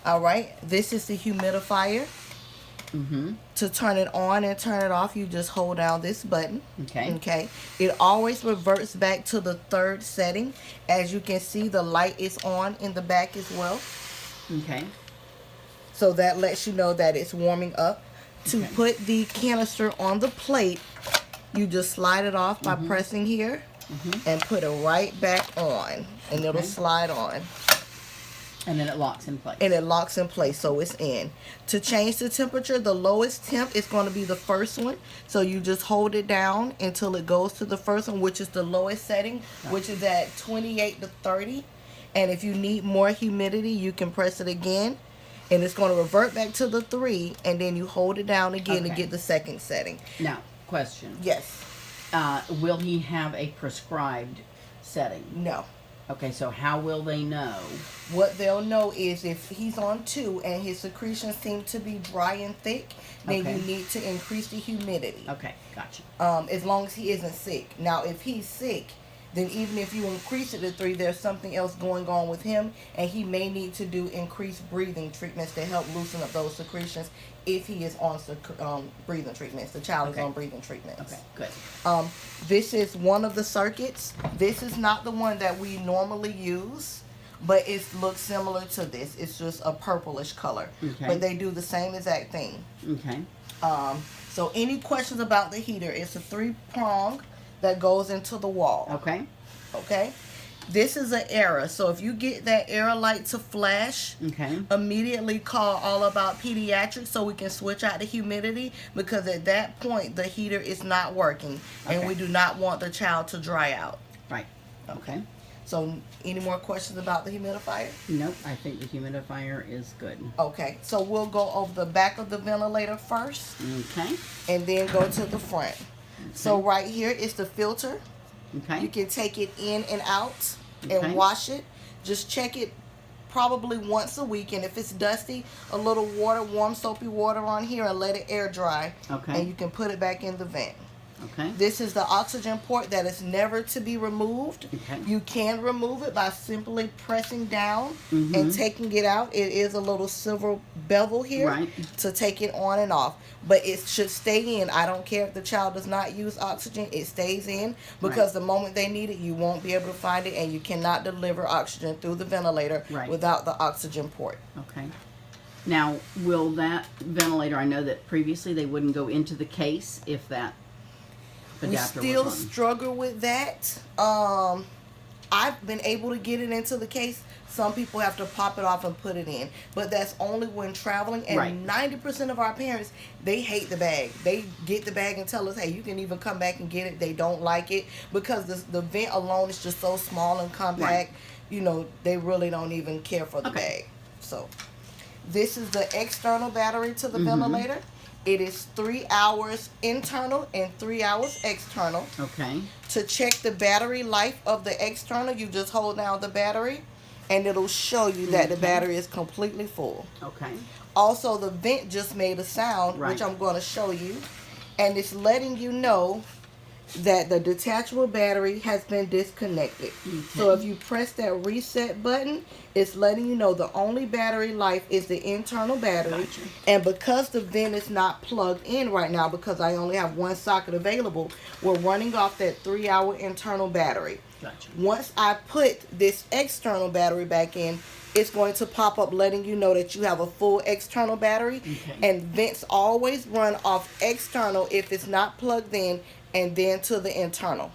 All right, this is the humidifier. To turn it on and turn it off, you just hold down this button. Okay. Okay. It always reverts back to the third setting. As you can see, the light is on in the back as well. Okay. So that lets you know that it's warming up. To Okay. put the canister on the plate, you just slide it off by pressing here and put it right back on. And it'll slide on. And then it locks in place. And it locks in place, so it's in. To change the temperature, the lowest temp is going to be the first one. So you just hold it down until it goes to the first one, which is the lowest setting, which is at 28 to 30. And if you need more humidity, you can press it again. And it's going to revert back to the 3, and then you hold it down again to get the second setting. Now, question. Yes. Will he have a prescribed setting? No. Okay, so how will they know? What they'll know is if he's on 2 and his secretions seem to be dry and thick, then you need to increase the humidity. Okay, gotcha. As long as he isn't sick. Now, if he's sick, then even if you increase it to 3, there's something else going on with him, and he may need to do increased breathing treatments to help loosen up those secretions if he is on breathing treatments. The child is on breathing treatments. Okay, good. This is one of the circuits. This is not the one that we normally use, but it looks similar to this. It's just a purplish color. Okay. But they do the same exact thing. Okay. So any questions about the heater? It's a 3-prong that goes into the wall. Okay. Okay. This is an error. So if you get that error light to flash, immediately call All About Pediatrics so we can switch out the humidity, because at that point the heater is not working and we do not want the child to dry out. Right. Okay. So any more questions about the humidifier? Nope. I think the humidifier is good. Okay. So we'll go over the back of the ventilator first. Okay. And then go to the front. So right here is the filter. Okay. You can take it in and out and wash it. Just check it probably once a week. And if it's dusty, a little water, warm soapy water on here, and let it air dry. Okay. And you can put it back in the vent. Okay. This is the oxygen port that is never to be removed. Okay. You can remove it by simply pressing down and taking it out. It is a little silver bevel here to take it on and off. But it should stay in. I don't care if the child does not use oxygen. It stays in, because the moment they need it, you won't be able to find it, and you cannot deliver oxygen through the ventilator without the oxygen port. Okay. Now, will that ventilator, I know that previously they wouldn't go into the case if that adapter we still was on. struggle with that. I've been able to get it into the case. Some people have to pop it off and put it in, but that's only when traveling. And 90% of our parents, they hate the bag. They get the bag and tell us, hey, you can even come back and get it. They don't like it because the vent alone is just so small and compact. You know, they really don't even care for the bag. So this is the external battery to the ventilator. It is 3 hours internal and 3 hours external. Okay. To check the battery life of the external, you just hold down the battery, and it'll show you that the battery is completely full. Okay. Also, the vent just made a sound, which I'm going to show you, and it's letting you know that the detachable battery has been disconnected. So if you press that reset button, it's letting you know the only battery life is the internal battery. And because the vent is not plugged in right now, because I only have one socket available, we're running off that 3-hour internal battery. Once I put this external battery back in, it's going to pop up letting you know that you have a full external battery. And vents always run off external if it's not plugged in, and then to the internal.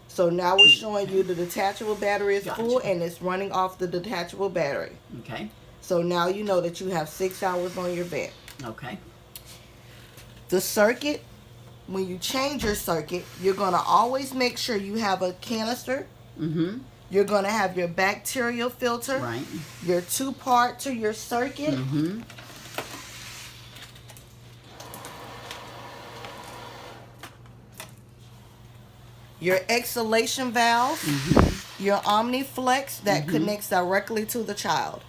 So now we're showing you the detachable battery is full, and it's running off the detachable battery. Okay. So now you know that you have 6 hours on your vent. Okay. The circuit, when you change your circuit, you're going to always make sure you have a canister. You're going to have your bacterial filter. Your 2-part to your circuit. Your exhalation valve. Your OmniFlex that connects directly to the child.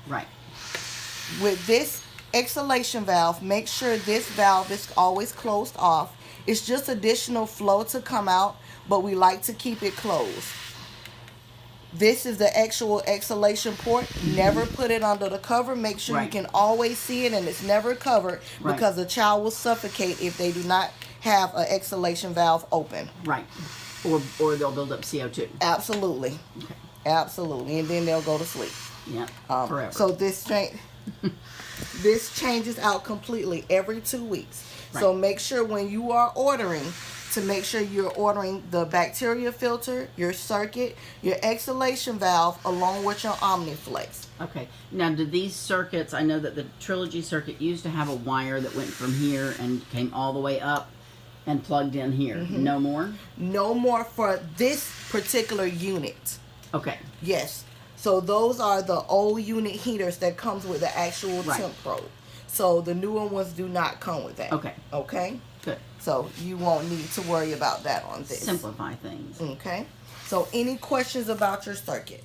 With this exhalation valve, make sure this valve is always closed off. It's just additional flow to come out. but we like to keep it closed. This is the actual exhalation port. Never put it under the cover. Make sure you can always see it, and it's never covered because the child will suffocate if they do not have an exhalation valve open. Right. Or they'll build up CO2. Absolutely. Okay. Absolutely. And then they'll go to sleep. Yeah. Forever. So this changes out completely every 2 weeks. Right. So make sure when you are ordering to make sure you're ordering the bacteria filter, your circuit, your exhalation valve, along with your Omniflex. Okay. Now, do these circuits, I know that the Trilogy circuit used to have a wire that went from here and came all the way up and plugged in here. Mm-hmm. No more? No more for this particular unit. Okay. Yes. So those are the old unit heaters that comes with the actual temp probe. So the newer ones do not come with that. Okay. Okay? Good. So you won't need to worry about that on this. Simplify things. Okay. So any questions about your circuit?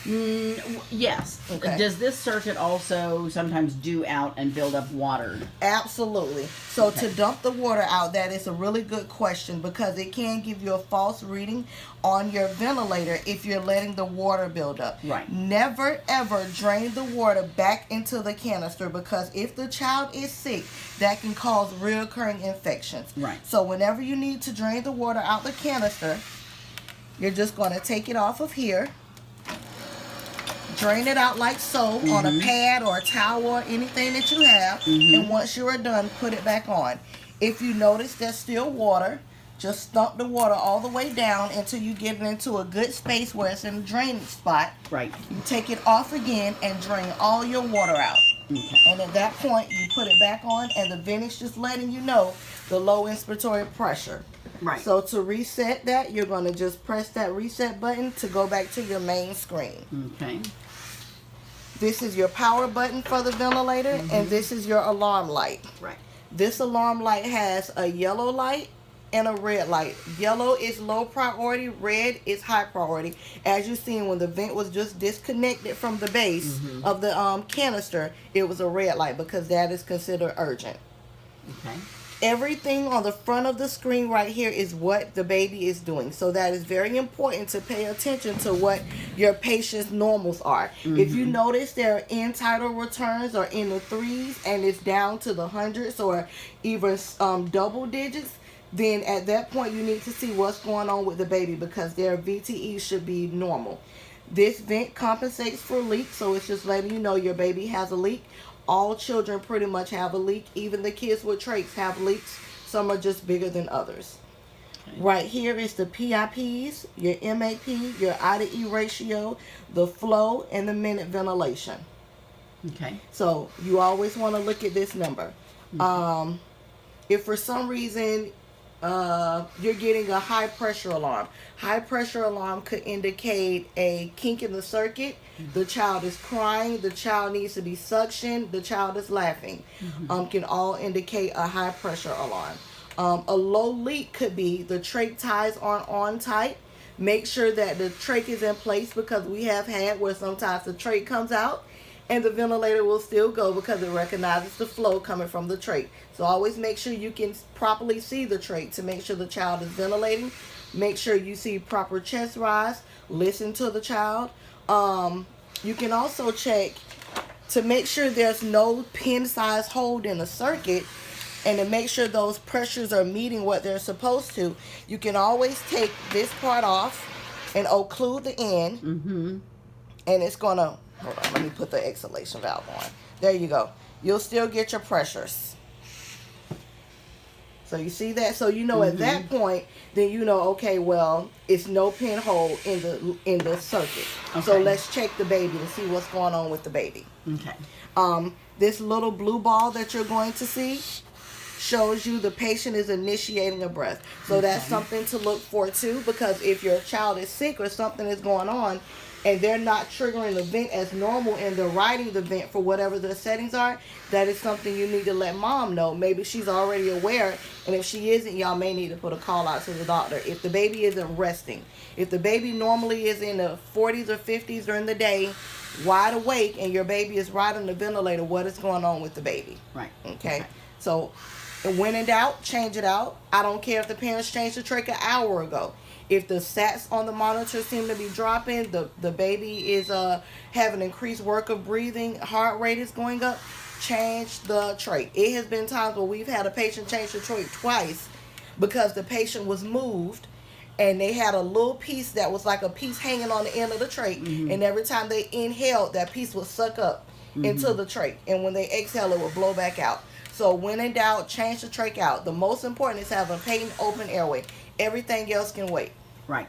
Yes. Okay. Does this circuit also sometimes dew out and build up water? Absolutely. So to dump the water out, that is a really good question because it can give you a false reading on your ventilator if you're letting the water build up. Right. Never ever drain the water back into the canister because if the child is sick, that can cause reoccurring infections. Right. So whenever you need to drain the water out the canister, you're just going to take it off of here. Drain it out like so on a pad or a towel or anything that you have. And once you are done, put it back on. If you notice there's still water, just dump the water all the way down until you get it into a good space where it's in a drainage spot. Right. You take it off again and drain all your water out. Okay. And at that point, you put it back on and the vent is just letting you know the low inspiratory pressure. Right. So to reset that, you're going to just press that reset button to go back to your main screen. Okay. This is your power button for the ventilator, and this is your alarm light. Right. This alarm light has a yellow light and a red light. Yellow is low priority, red is high priority. As you've seen, when the vent was just disconnected from the base of the canister, it was a red light because that is considered urgent. Okay. Everything on the front of the screen right here is what the baby is doing. So that is very important to pay attention to what your patient's normals are. If you notice their end tidal returns are in the 3s and it's down to the hundreds or even double digits, then at that point you need to see what's going on with the baby because their VTE should be normal. This vent compensates for leaks, so it's just letting you know your baby has a leak. All children pretty much have a leak. Even the kids with trachs have leaks. Some are just bigger than others. Okay. Right here is the PIPs, your MAP, your I to E ratio, the flow, and the minute ventilation. Okay. So you always want to look at this number. If for some reason you're getting a high pressure alarm. High pressure alarm could indicate a kink in the circuit. The child is crying. The child needs to be suctioned. The child is laughing. Can all indicate a high pressure alarm. A low leak could be the trach ties aren't on tight. Make sure that the trach is in place because we have had where sometimes the trach comes out and the ventilator will still go because it recognizes the flow coming from the trach. So always make sure you can properly see the trach to make sure the child is ventilating. Make sure you see proper chest rise. Listen to the child. You can also check to make sure there's no pin-sized hole in the circuit and to make sure those pressures are meeting what they're supposed to. You can always take this part off and occlude the end. And it's going to... Hold on, let me put the exhalation valve on. There you go. You'll still get your pressures. So you see that? So you know at that point, then you know, okay, well, it's no pinhole in the circuit. Okay. So let's check the baby to see what's going on with the baby. Okay. This little blue ball that you're going to see shows you the patient is initiating a breath. So that's something to look for too, because if your child is sick or something is going on, and they're not triggering the vent as normal and they're riding the vent for whatever the settings are, that is something you need to let mom know. Maybe she's already aware, and if she isn't, y'all may need to put a call out to the doctor. If the baby isn't resting, if the baby normally is in the 40s or 50s during the day, wide awake, and your baby is riding the ventilator, what is going on with the baby? Right. Okay. So And when in doubt, change it out. I don't care if the parents changed the trach an hour ago. If the stats on the monitor seem to be dropping, the baby is having increased work of breathing, heart rate is going up, change the trach. It has been times where we've had a patient change the trach twice because the patient was moved and they had a little piece that was like a piece hanging on the end of the trach, and every time they inhaled, that piece would suck up into the trach, and when they exhale, it would blow back out. So when in doubt, change the trach out. The most important is having a patent open airway. Everything else can wait. Right.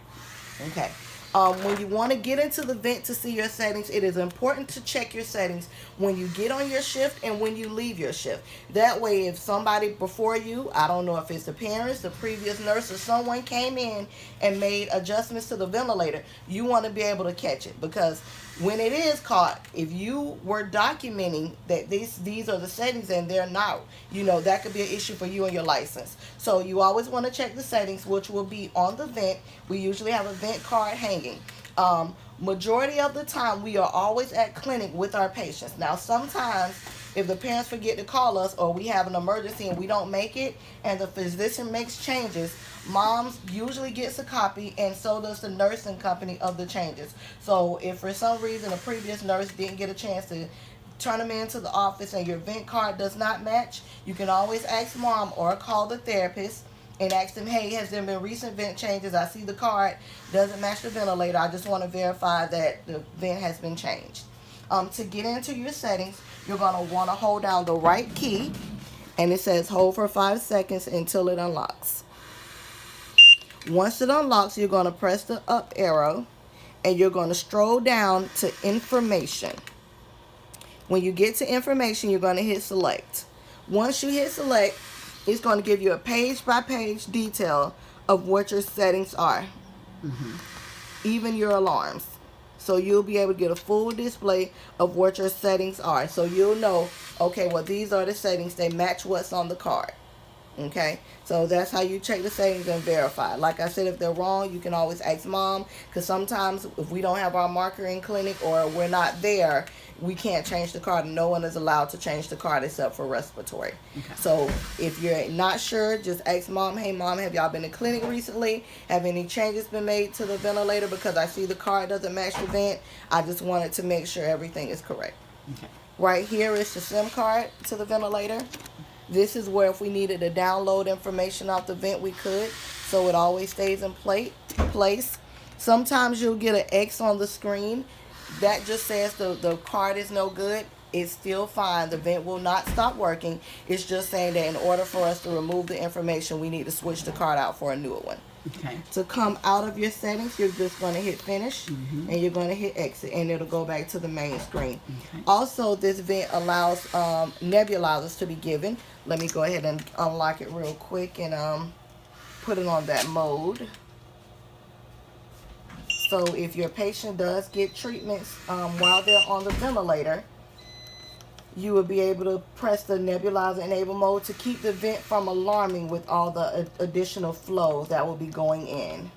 Okay. When you want to get into the vent to see your settings, it is important to check your settings when you get on your shift and when you leave your shift. That way, if somebody before you, I don't know if it's the parents, the previous nurse, or someone came in and made adjustments to the ventilator, you want to be able to catch it. Because when it is caught, if you were documenting that these are the settings and they're not, that could be an issue for you and your license. So you always want to check the settings, which will be on the vent. We usually have a vent card hanging. Majority of the time, we are always at clinic with our patients. Now, sometimes if the parents forget to call us or we have an emergency and we don't make it and the physician makes changes, moms usually gets a copy, and so does the nursing company of the changes. So if for some reason a previous nurse didn't get a chance to turn them into the office and your vent card does not match, you can always ask mom or call the therapist and ask them, hey, has there been recent vent changes? I see the card doesn't match the ventilator. I just want to verify that the vent has been changed. To get into your settings, you're going to want to hold down the right key, and it says hold for 5 seconds until it unlocks. Once it unlocks, you're going to press the up arrow, and you're going to scroll down to information. When you get to information, you're going to hit select. Once you hit select, it's going to give you a page-by-page detail of what your settings are, even your alarms. So you'll be able to get a full display of what your settings are. So you'll know, okay, well, these are the settings. They match what's on the card. Okay, so that's how you check the settings and verify. Like I said, if they're wrong, you can always ask mom, because sometimes if we don't have our marker in clinic or we're not there, we can't change the card, and no one is allowed to change the card except for respiratory. Okay. So if you're not sure, just ask mom, hey mom, have y'all been in clinic recently? Have any changes been made to the ventilator? Because I see the card doesn't match the vent. I just wanted to make sure everything is correct. Okay. Right here is the SIM card to the ventilator. This is where if we needed to download information off the vent, we could. So it always stays in place. Sometimes you'll get an X on the screen. That just says the card is no good. It's still fine. The vent will not stop working. It's just saying that in order for us to remove the information, we need to switch the card out for a newer one. Okay. To come out of your settings, you're just going to hit finish, and you're going to hit exit, and it'll go back to the main screen. Okay. Also, this vent allows nebulizers to be given. Let me go ahead and unlock it real quick and put it on that mode. So if your patient does get treatments while they're on the ventilator, you will be able to press the nebulizer enable mode to keep the vent from alarming with all the additional flow that will be going in.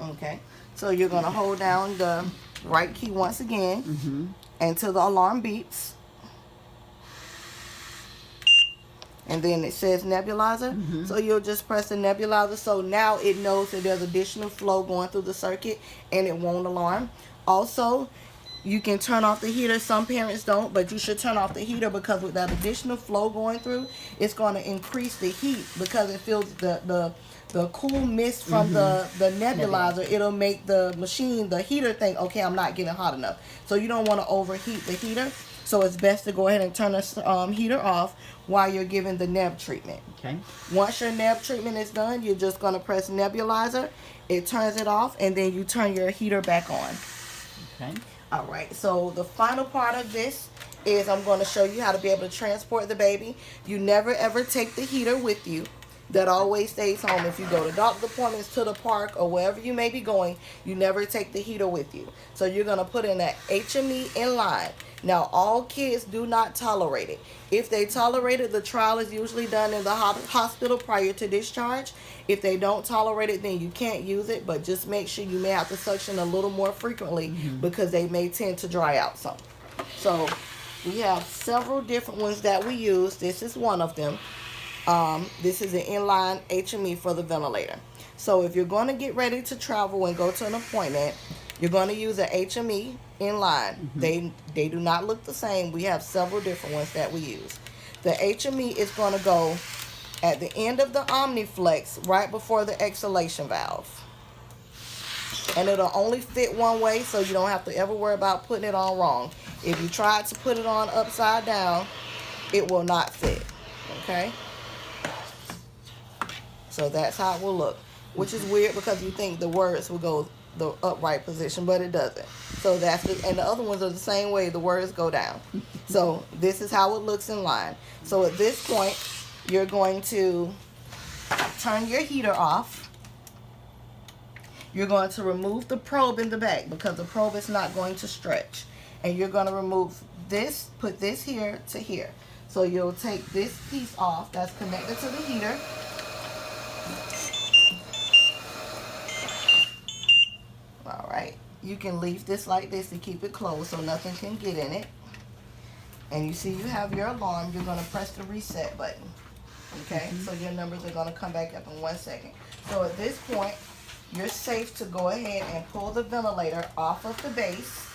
Okay, so you're going to hold down the right key once again until the alarm beeps. And then it says nebulizer. So you'll just press the nebulizer. So now it knows that there's additional flow going through the circuit and it won't alarm. Also, you can turn off the heater. Some parents don't, but you should turn off the heater because with that additional flow going through, it's going to increase the heat because it feels the cool mist from the nebulizer. It'll make the machine, the heater, think, okay, I'm not getting hot enough. So you don't want to overheat the heater. So it's best to go ahead and turn the heater off while you're giving the neb treatment. Okay. Once your neb treatment is done, you're just going to press nebulizer. It turns it off, and then you turn your heater back on. Okay. All right. So the final part of this is I'm going to show you how to be able to transport the baby. You never ever take the heater with you. that always stays home. If you go to doctor appointments, to the park, or wherever you may be going, you never take the heater with you. So you're going to put in that HME inline. Now, all kids do not tolerate it. If they tolerate it, the trial is usually done in the hospital prior to discharge. If they don't tolerate it, then you can't use it, but just make sure you may have to suction a little more frequently because they may tend to dry out some. So we have several different ones that we use. This is one of them. This is an inline HME for the ventilator. So if you're going to get ready to travel and go to an appointment, you're going to use an HME inline. They do not look the same. We have several different ones that we use. The HME is going to go at the end of the Omniflex right before the exhalation valve. And it'll only fit one way, so you don't have to ever worry about putting it on wrong. If you try to put it on upside down, it will not fit. Okay? So that's how it will look. Which is weird because you think the words will go the upright position, but it doesn't. So that's and the other ones are the same way. The words go down. So this is how it looks in line. So at this point, you're going to turn your heater off. You're going to remove the probe in the back because the probe is not going to stretch. And you're going to remove this, put this here to here. So you'll take this piece off that's connected to the heater. All right. You can leave this like this to keep it closed so nothing can get in it. And you see you have your alarm. You're going to press the reset button. Okay? So your numbers are going to come back up in 1 second. So at this point, you're safe to go ahead and pull the ventilator off of the base.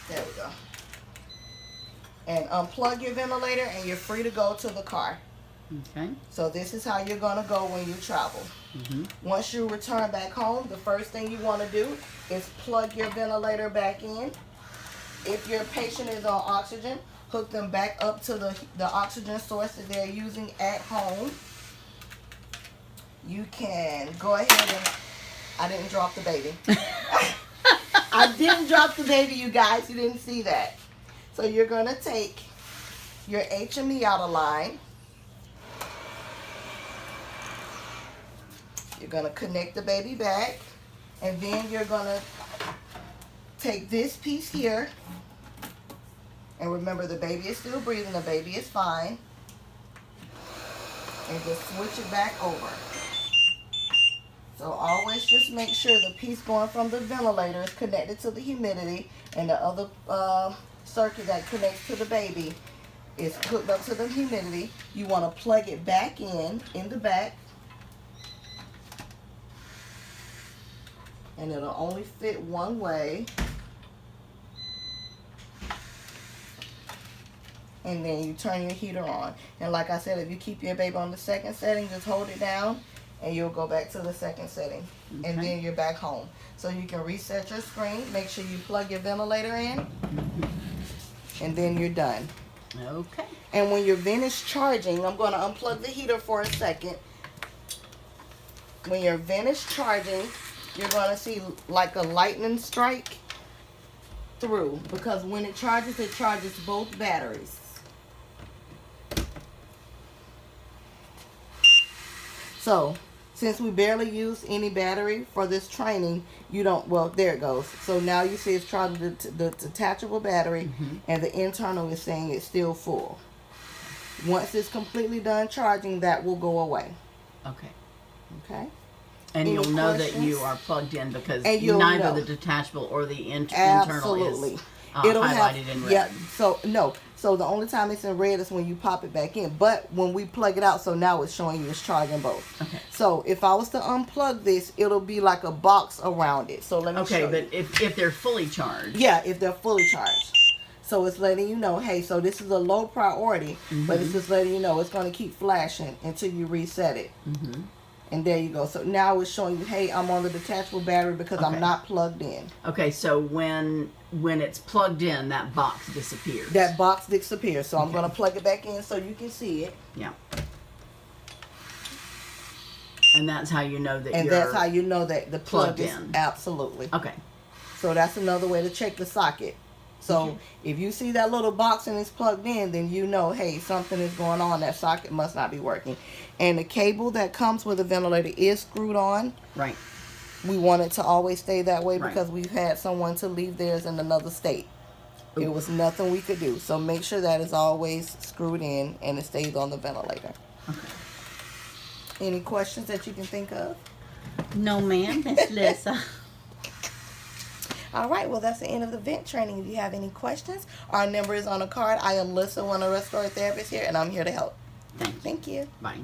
There we go. And unplug your ventilator and you're free to go to the car. Okay. So this is how you're going to go when you travel. Once you return back home, the first thing you want to do is plug your ventilator back in. If your patient is on oxygen, hook them back up to the oxygen source that they're using at home. You can go ahead and... I didn't drop the baby. I didn't drop the baby, you guys. You didn't see that. So you're going to take your HME out of line. You're going to connect the baby back. And then you're going to take this piece here. And remember, the baby is still breathing. The baby is fine. And just switch it back over. So always just make sure the piece going from the ventilator is connected to the humidity. And the other circuit that connects to the baby is hooked up to the humidity. You want to plug it back in the back. And it'll only fit one way. And then you turn your heater on. And like I said, if you keep your baby on the second setting, just hold it down and you'll go back to the second setting. Okay. And then you're back home. So you can reset your screen. Make sure you plug your ventilator in. And then you're done. Okay. And when you're finished charging, I'm going to unplug the heater for a second. When you're finished charging, you're going to see like a lightning strike through. Because when it charges both batteries. So, since we barely use any battery for this training, you don't, well, there it goes. So now you see it's charging the detachable battery, and the internal is saying it's still full. Once it's completely done charging, that will go away. Okay. Okay? And you'll know that you are plugged in because neither the detachable or the internal is highlighted in red. Yeah, so the only time it's in red is when you pop it back in. But when we plug it out, so now it's showing you it's charging both. Okay. So if I was to unplug this, it'll be like a box around it. So let me show you. Okay, but if they're fully charged. Yeah, if they're fully charged. So it's letting you know, hey, so this is a low priority, but it's just letting you know it's going to keep flashing until you reset it. And there you go. So now it's showing you, hey, I'm on the detachable battery because I'm not plugged in. Okay, so when it's plugged in, that box disappears. That box disappears. So I'm going to plug it back in so you can see it. Yeah. And that's how you know that that's how you know that the plug is in. Absolutely. Okay. So that's another way to check the socket. So if you see that little box and it's plugged in, then you know, hey, something is going on. That socket must not be working. And the cable that comes with the ventilator is screwed on. Right. We want it to always stay that way Right. because we've had someone to leave theirs in another state. Ooh. It was nothing we could do. So make sure that is always screwed in and it stays on the ventilator. Okay. Any questions that you can think of? No, ma'am. That's Lisa. All right, well, that's the end of the vent training. If you have any questions, our number is on a card. I am Lisa, one of the respiratory therapists here, and I'm here to help. Thank you. Thank you. Bye.